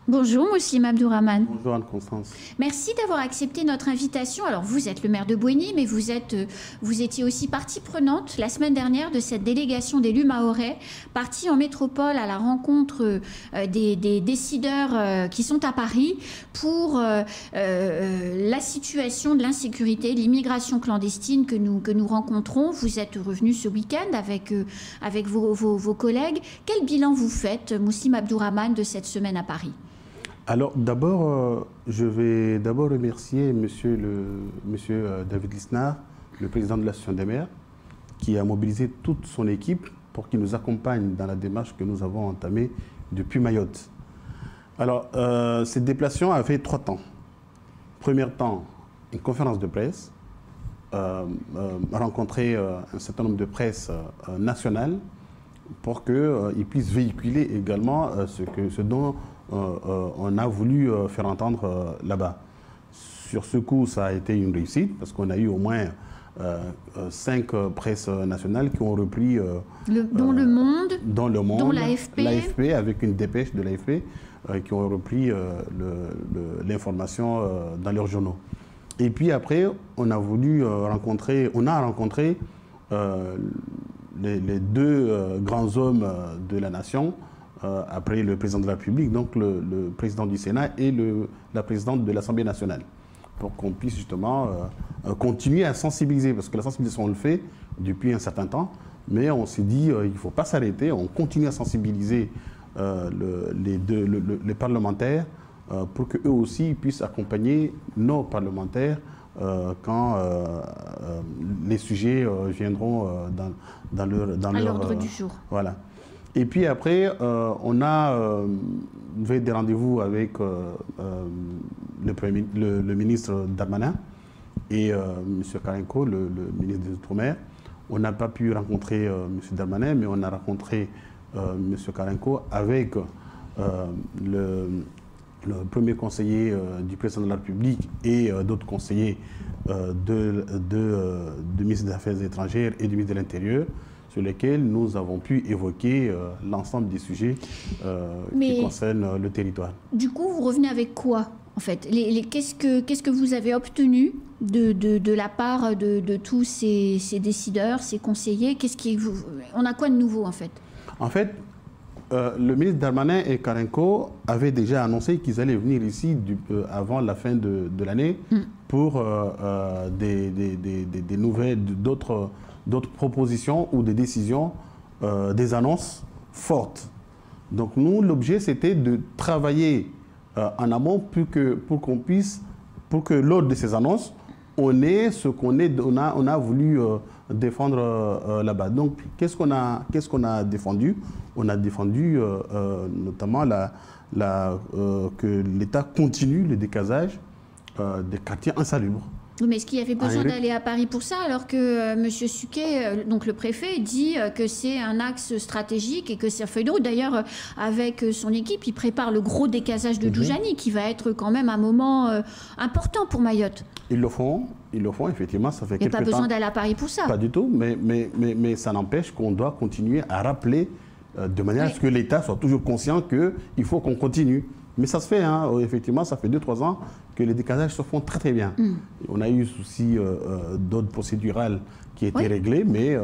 Bonjour Moussim Abdourahmane. Bonjour Anne-Constance. Merci d'avoir accepté notre invitation. Alors vous êtes le maire de Bouéni, mais vous étiez aussi partie prenante la semaine dernière de cette délégation d'élus mahorais, partie en métropole à la rencontre des décideurs qui sont à Paris pour la situation de l'insécurité, l'immigration clandestine que nous rencontrons. Vous êtes revenu ce week-end avec vos collègues. Quel bilan vous faites, Moussim Abdourahmane, de cette semaine à Paris ? Alors d'abord, je vais d'abord remercier monsieur David Lisnard, le président de l'Association des maires, qui a mobilisé toute son équipe pour qu'il nous accompagne dans la démarche que nous avons entamée depuis Mayotte. Alors, cette déplacement a fait 3 temps. Premier temps, une conférence de presse, rencontrer un certain nombre de presse nationales pour qu'ils puissent véhiculer également ce dont on a voulu faire entendre là-bas. Sur ce coup, ça a été une réussite parce qu'on a eu au moins 5 presses nationales qui ont repris... dont Le Monde, dont l'AFP avec une dépêche de l'AFP qui ont repris l'information dans leurs journaux. Et puis après, on a rencontré les 2 grands hommes de la nation, après le président de la République, donc le président du Sénat et la présidente de l'Assemblée nationale, pour qu'on puisse justement continuer à sensibiliser, parce que la sensibilisation on le fait depuis un certain temps, mais on s'est dit il ne faut pas s'arrêter, on continue à sensibiliser les parlementaires pour qu'eux aussi puissent accompagner nos parlementaires quand les sujets viendront dans l'ordre du jour. Voilà. Et puis après, on a fait des rendez-vous avec le ministre Darmanin et M. Karenko, le ministre des Outre-mer. On n'a pas pu rencontrer M. Darmanin, mais on a rencontré M. Karenko avec le premier conseiller du président de la République et d'autres conseillers du ministre des Affaires étrangères et du ministre de l'Intérieur, sur lesquels nous avons pu évoquer l'ensemble des sujets qui concernent le territoire. Du coup, vous revenez avec quoi, en fait? Qu'est-ce que vous avez obtenu de la part de tous ces décideurs, ces conseillers? On a quoi de nouveau, en fait? En fait, le ministre Darmanin et Karenko avaient déjà annoncé qu'ils allaient venir ici avant la fin de l'année pour des nouvelles, d'autres propositions ou des décisions, des annonces fortes. Donc nous, l'objet, c'était de travailler en amont pour que lors de ces annonces, on ait ce qu'on a voulu défendre là-bas. Donc qu'est-ce qu'on a défendu? On a défendu notamment que l'État continue le décasage des quartiers insalubres. Mais est-ce qu'il y avait besoin d'aller à Paris pour ça, alors que M. Suquet, donc le préfet, dit que c'est un axe stratégique et que c'est un feuille de route? D'ailleurs, avec son équipe, il prépare le gros décasage de Djoujani, qui va être quand même un moment important pour Mayotte. Ils le font, effectivement. Ça fait quelques temps. Il n'y a pas besoin d'aller à Paris pour ça. Pas du tout, mais ça n'empêche qu'on doit continuer à rappeler de manière à ce que l'État soit toujours conscient qu'il faut qu'on continue. Mais ça se fait, hein, effectivement, ça fait 2-3 ans que les décasages se font très très bien. On a eu aussi d'autres procédurales qui étaient réglées, mais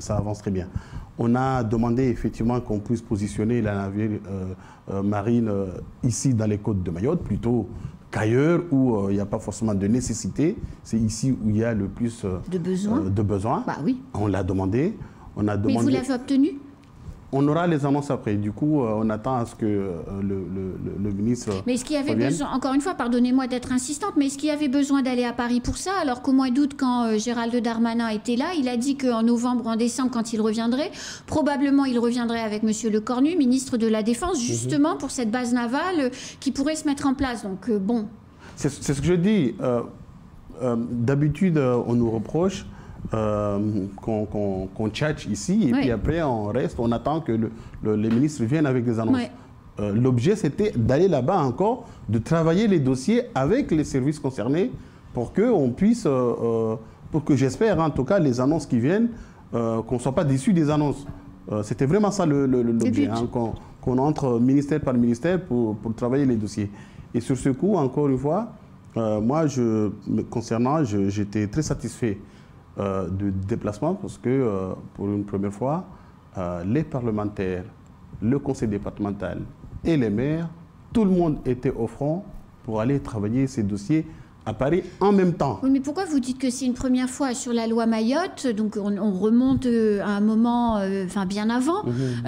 ça avance très bien. On a demandé effectivement qu'on puisse positionner la navire marine ici dans les côtes de Mayotte, plutôt qu'ailleurs où il n'y a pas forcément de nécessité. C'est ici où il y a le plus de besoins. Bah oui. On l'a demandé. Mais vous l'avez obtenu? On aura les annonces après. Du coup, on attend à ce que le ministre... Mais est-ce qu'il y avait besoin, encore une fois, pardonnez-moi d'être insistante, mais est-ce qu'il y avait besoin d'aller à Paris pour ça? Alors qu'au mois d'août, quand Gérald Darmanin était là, il a dit qu'en novembre, en décembre, quand il reviendrait, probablement il reviendrait avec M. Lecornu, ministre de la Défense, justement pour cette base navale qui pourrait se mettre en place. Donc, bon... C'est ce que je dis. D'habitude, on nous reproche qu'on tchatche ici et puis après on reste, on attend que les ministres viennent avec des annonces. L'objet c'était d'aller là-bas encore, de travailler les dossiers avec les services concernés pour qu'on puisse, pour que j'espère en tout cas les annonces qui viennent, qu'on ne soit pas déçus des annonces. C'était vraiment ça l'objet, hein, qu'on qu'on entre ministère par ministère pour travailler les dossiers. Et sur ce coup, encore une fois, moi, me concernant, j'étais très satisfait du déplacement parce que, pour une première fois, les parlementaires, le conseil départemental et les maires, tout le monde était au front pour aller travailler ces dossiers à Paris en même temps. Oui, mais pourquoi vous dites que c'est une première fois sur la loi Mayotte? Donc on remonte à un moment, bien avant.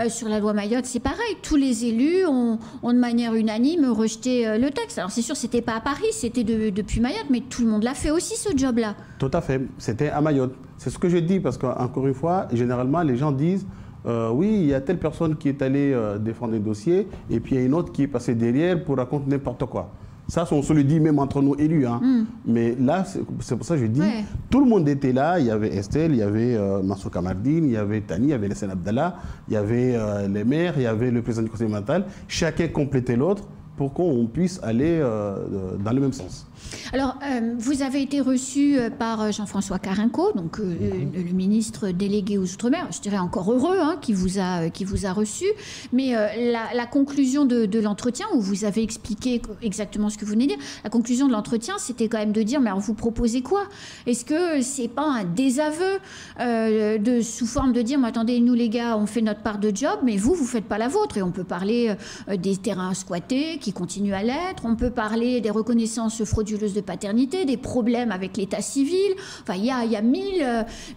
Sur la loi Mayotte, c'est pareil. Tous les élus ont de manière unanime rejeté le texte. Alors c'est sûr, c'était pas à Paris, c'était depuis Mayotte, mais tout le monde l'a fait aussi, ce job-là. Tout à fait. C'était à Mayotte. C'est ce que je dis, parce qu'encore une fois, généralement, les gens disent oui, il y a telle personne qui est allée défendre un dossier, et puis il y a une autre qui est passée derrière pour raconter n'importe quoi. Ça, on se le dit même entre nous élus. Hein. Mais là, c'est pour ça que je dis, tout le monde était là. Il y avait Estelle, il y avait Mansour Kamardine, il y avait Tani, il y avait Lassane Abdallah, il y avait les maires, il y avait le président du conseil départemental. Chacun complétait l'autre pour qu'on puisse aller dans le même sens. Alors, vous avez été reçu par Jean-François Carenco, donc le ministre délégué aux Outre-mer. Je dirais encore heureux qui vous a reçu. Mais la conclusion de l'entretien, où vous avez expliqué exactement ce que vous venez de dire, la conclusion de l'entretien, c'était quand même de dire, mais alors vous proposez quoi? Est-ce que c'est pas un désaveu sous forme de dire, mais attendez, nous les gars, on fait notre part de job, mais vous faites pas la vôtre? Et on peut parler des terrains squattés qui continuent à l'être, on peut parler des reconnaissances frauduleuses de paternité, des problèmes avec l'état civil. Enfin, il y a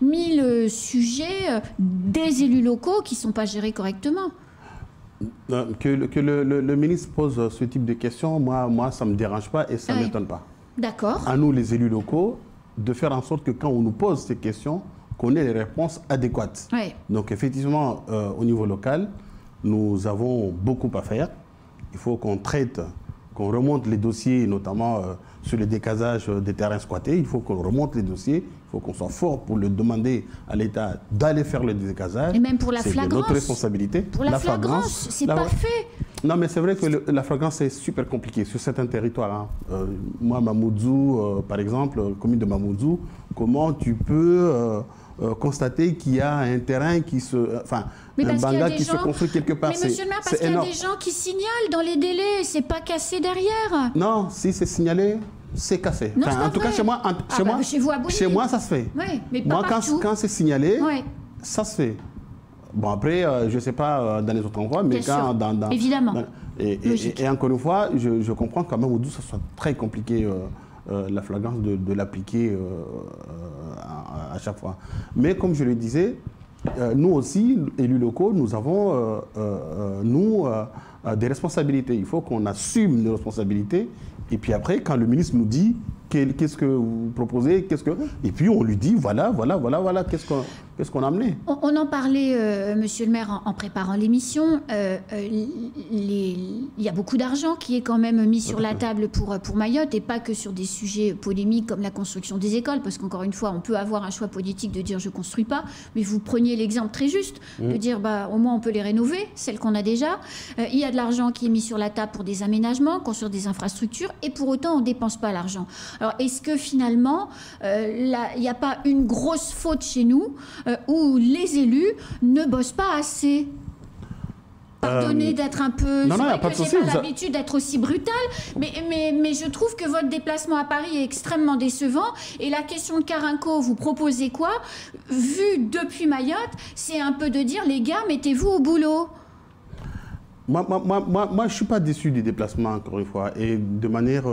mille sujets des élus locaux qui ne sont pas gérés correctement. Que le ministre pose ce type de questions, moi ça ne me dérange pas et ça ne m'étonne pas. D'accord. À nous, les élus locaux, de faire en sorte que quand on nous pose ces questions, qu'on ait les réponses adéquates. Ouais. Donc effectivement, au niveau local, nous avons beaucoup à faire. Il faut qu'on traite, qu'on remonte les dossiers, notamment sur le décasage des terrains squattés. Il faut qu'on remonte les dossiers. Il faut qu'on soit fort pour le demander à l'État d'aller faire le décasage. Et même pour la flagrance. C'est notre responsabilité. Pour la flagrance, c'est pas fait. Non, mais c'est vrai que la flagrance, c'est super compliqué sur certains territoires. Hein. Moi, Mamoudzou, par exemple, commune de Mamoudzou, comment tu peux constater qu'il y a un terrain qui se... un banga qui se construit quelque part. Mais monsieur le maire, parce qu'il y a des gens qui signalent dans les délais, c'est pas cassé derrière. Non, si c'est signalé, c'est cassé. Non, en tout cas, chez moi, chez moi, ça se fait. Oui, mais pas partout. Quand c'est signalé, ça se fait. Bon, après, je ne sais pas dans les autres endroits, mais quand évidemment. Et encore une fois, je comprends quand même où ça soit très compliqué la flagrance de l'appliquer à chaque fois. Mais comme je le disais, nous aussi, élus locaux, nous avons des responsabilités. Il faut qu'on assume nos responsabilités. Et puis après, quand le ministre nous dit qu'est-ce que vous proposez, et puis on lui dit voilà, qu'est-ce qu'on a amené. On en parlait, monsieur le maire, en préparant l'émission. Il y a beaucoup d'argent qui est quand même mis sur la table pour Mayotte, et pas que sur des sujets polémiques comme la construction des écoles, parce qu'encore une fois, on peut avoir un choix politique de dire je ne construis pas, mais vous preniez l'exemple très juste de dire au moins on peut les rénover, celles qu'on a déjà. Il y a de l'argent qui est mis sur la table pour des aménagements, construire des infrastructures, et pour autant on ne dépense pas l'argent. Alors est-ce que finalement, il n'y a pas une grosse faute chez nous où les élus ne bossent pas assez? Pardonnez d'être un peu... Non, c'est vrai pas que j'ai pas l'habitude d'être aussi brutale, mais je trouve que votre déplacement à Paris est extrêmement décevant. Et la question de Carenco, vous proposez quoi? Vu depuis Mayotte, c'est un peu de dire, les gars, mettez-vous au boulot. Moi, je ne suis pas déçu du déplacement, encore une fois. Et de manière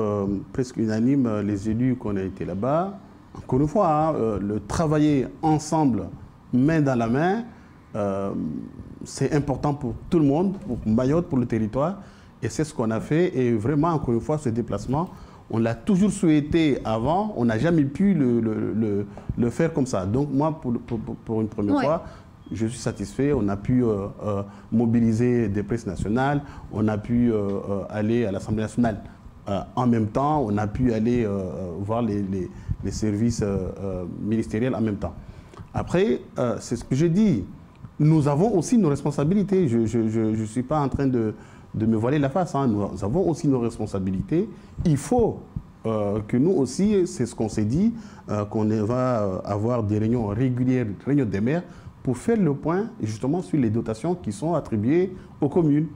presque unanime, les élus qu'on a été là-bas, encore une fois, le travailler ensemble, main dans la main, c'est important pour tout le monde, pour Mayotte, pour le territoire. Et c'est ce qu'on a fait. Et vraiment, encore une fois, ce déplacement, on l'a toujours souhaité avant. On n'a jamais pu le faire comme ça. Donc moi, pour une première fois, je suis satisfait. On a pu mobiliser des presses nationales. On a pu aller à l'Assemblée nationale en même temps. On a pu aller voir les services ministériels en même temps. Après, c'est ce que je dis. Nous avons aussi nos responsabilités. Je ne suis pas en train de me voiler la face. Hein. Nous avons aussi nos responsabilités. Il faut que nous aussi, c'est ce qu'on s'est dit, qu'on va avoir des réunions régulières, réunions des maires, pour faire le point justement sur les dotations qui sont attribuées aux communes.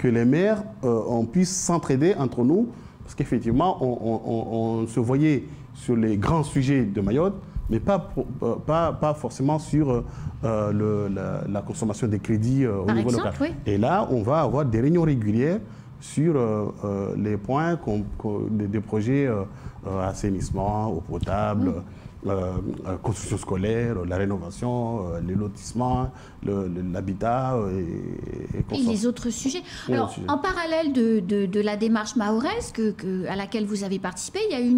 que les maires on puisse s'entraider entre nous, parce qu'effectivement, on se voyait sur les grands sujets de Mayotte, mais pas forcément sur la consommation des crédits au niveau local. Oui. Et là, on va avoir des réunions régulières sur les points des projets assainissement, eau potable, construction scolaire, la rénovation, les lotissements, l'habitat et les autres sujets. Alors, en parallèle de la démarche mahoraise à laquelle vous avez participé, il y a eu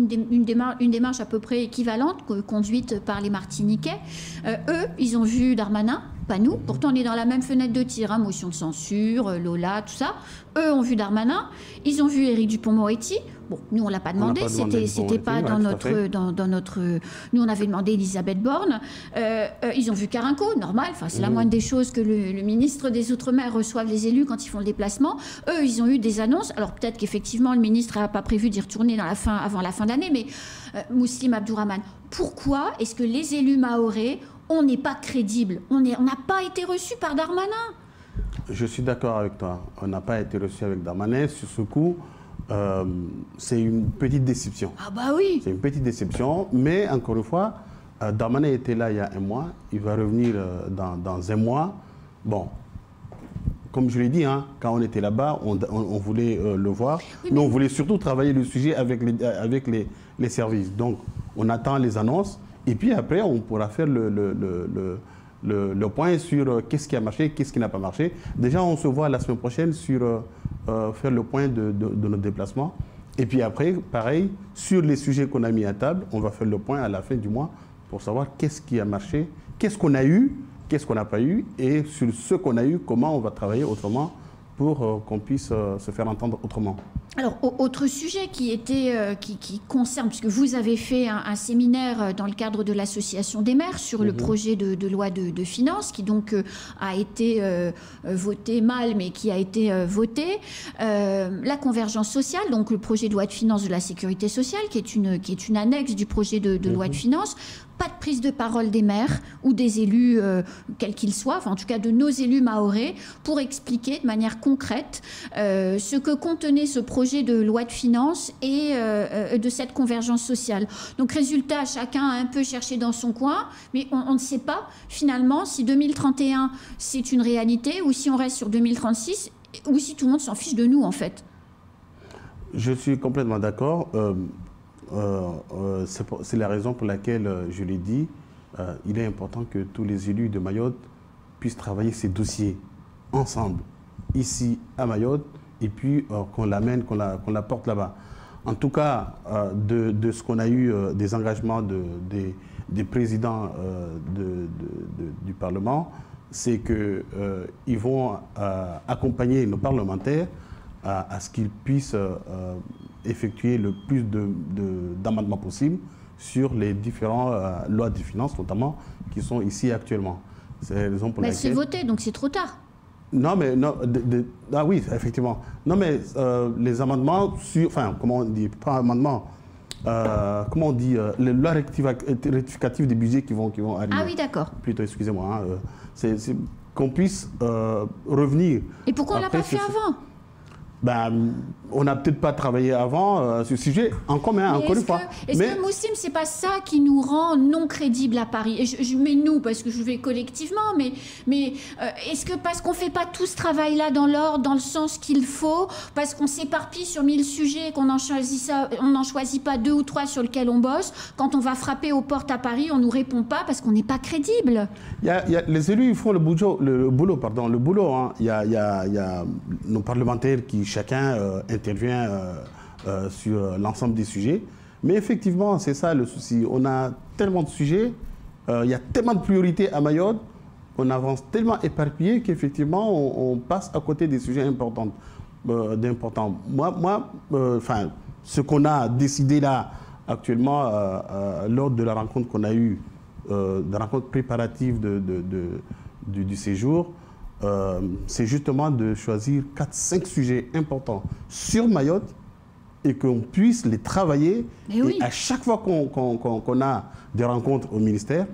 une démarche à peu près équivalente conduite par les Martiniquais. Eux, ils ont vu Darmanin, pas nous. Pourtant, on est dans la même fenêtre de tir, hein, motion de censure, Lola, tout ça. Eux ont vu Darmanin, ils ont vu Éric Dupond-Moretti. Bon, nous, on ne l'a pas demandé, c'était pas dans notre... Nous, on avait demandé Elisabeth Borne. Ils ont vu Carinco, normal. Enfin, c'est la moindre des choses que le ministre des Outre-mer reçoive les élus quand ils font le déplacement. Eux, ils ont eu des annonces. Alors, peut-être qu'effectivement, le ministre n'a pas prévu d'y retourner avant la fin d'année, mais Mouslim Abdourahmane, pourquoi est-ce que les élus mahorais, on n'est pas crédibles? On n'a pas été reçus par Darmanin. Je suis d'accord avec toi. On n'a pas été reçus avec Darmanin. Sur ce coup, c'est une petite déception. Ah bah oui. C'est une petite déception, mais encore une fois, Darmanin était là il y a un mois, il va revenir dans un mois. Bon, comme je l'ai dit, hein, quand on était là-bas, on voulait le voir, oui, mais on voulait surtout travailler le sujet avec les services. Donc, on attend les annonces, et puis après, on pourra faire le point sur qu'est-ce qui a marché, qu'est-ce qui n'a pas marché. Déjà, on se voit la semaine prochaine sur faire le point de notre déplacement. Et puis après, pareil, sur les sujets qu'on a mis à table, on va faire le point à la fin du mois pour savoir qu'est-ce qui a marché, qu'est-ce qu'on a eu, qu'est-ce qu'on n'a pas eu, et sur ce qu'on a eu, comment on va travailler autrement pour qu'on puisse se faire entendre autrement. Alors, autre sujet qui concerne, puisque vous avez fait un séminaire dans le cadre de l'Association des maires sur le projet de loi de finances, qui donc a été voté mal, mais qui a été voté. La convergence sociale, donc le projet de loi de finances de la sécurité sociale, qui est une annexe du projet de loi de finances. Pas de prise de parole des maires ou des élus, quels qu'ils soient, enfin en tout cas de nos élus mahorais, pour expliquer de manière concrète ce que contenait ce projet de loi de finances et de cette convergence sociale. Donc résultat, chacun a un peu cherché dans son coin, mais on ne sait pas finalement si 2031 c'est une réalité ou si on reste sur 2036 ou si tout le monde s'en fiche de nous en fait. Je suis complètement d'accord. C'est la raison pour laquelle, je l'ai dit, il est important que tous les élus de Mayotte puissent travailler ces dossiers ensemble, ici à Mayotte, et puis qu'on l'amène, qu'on la porte là-bas. En tout cas, de ce qu'on a eu, des engagements des présidents du Parlement, c'est qu'ils vont accompagner nos parlementaires à ce qu'ils puissent effectuer le plus d'amendements possible sur les différentes lois de finances, notamment, qui sont ici actuellement. C'est la raison pour laquelle... c'est voté, donc c'est trop tard. Non, mais... Non, ah oui, effectivement. Non, mais les amendements sur... Enfin, comment on dit? Pas amendements. Comment on dit? Les lois rectificatives des budgets qui vont arriver. Ah oui, d'accord. Plutôt, excusez-moi. Hein, c'est qu'on puisse revenir... Et pourquoi on ne l'a pas fait avant? On n'a peut-être pas travaillé avant ce sujet en commun, encore une fois. Est-ce que Moussim, c'est pas ça qui nous rend non crédibles à Paris? Et je mets nous parce que je vais collectivement, mais est-ce que parce qu'on fait pas tout ce travail-là dans l'ordre, dans le sens qu'il faut, parce qu'on s'éparpille sur 1000 sujets et qu'on n'en choisit pas 2 ou 3 sur lesquels on bosse, quand on va frapper aux portes à Paris, on nous répond pas parce qu'on n'est pas crédible? Les élus, ils font le boulot. Hein. Il y a nos parlementaires qui chacun intervient sur l'ensemble des sujets. Mais effectivement, c'est ça le souci. On a tellement de sujets, il y a tellement de priorités à Mayotte, on avance tellement éparpillé qu'effectivement, on passe à côté des sujets importants. Ce qu'on a décidé là, actuellement, lors de la rencontre qu'on a eue, de la rencontre préparative du séjour, c'est justement de choisir 4-5 sujets importants sur Mayotte et qu'on puisse les travailler. Et à chaque fois qu'on a des rencontres au ministère,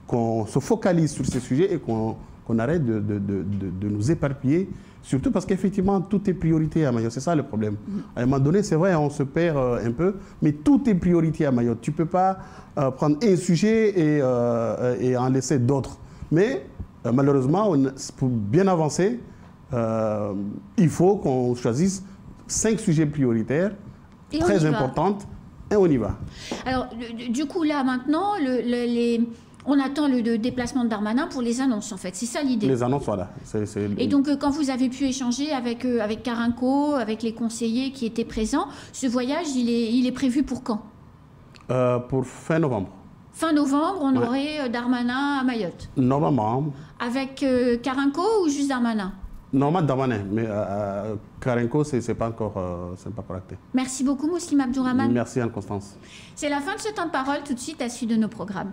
qu'on se focalise sur ces sujets et qu'on qu'on arrête de nous éparpiller, surtout parce qu'effectivement, tout est priorité à Mayotte. C'est ça le problème. À un moment donné, c'est vrai, on se perd un peu, mais tout est priorité à Mayotte. Tu ne peux pas prendre un sujet et en laisser d'autres. Mais malheureusement, pour bien avancer, il faut qu'on choisisse 5 sujets prioritaires, très importants, et on y va. Alors, du coup, là, maintenant, on attend le déplacement de Darmanin pour les annonces, en fait. C'est ça l'idée. Les annonces, voilà. Et donc, quand vous avez pu échanger avec Carinco, avec les conseillers qui étaient présents, ce voyage, il est prévu pour quand? Pour fin novembre. Fin novembre, on aurait Darmanin à Mayotte. Normalement. Avec Carinco ou juste Darmanin? Normalement, Darmanin, mais Carinco, c'est pas encore acté. Merci beaucoup, Mouslim Abdourahmane. Merci, Anne-Constance. C'est la fin de ce temps de parole. Tout de suite, à la suite de nos programmes.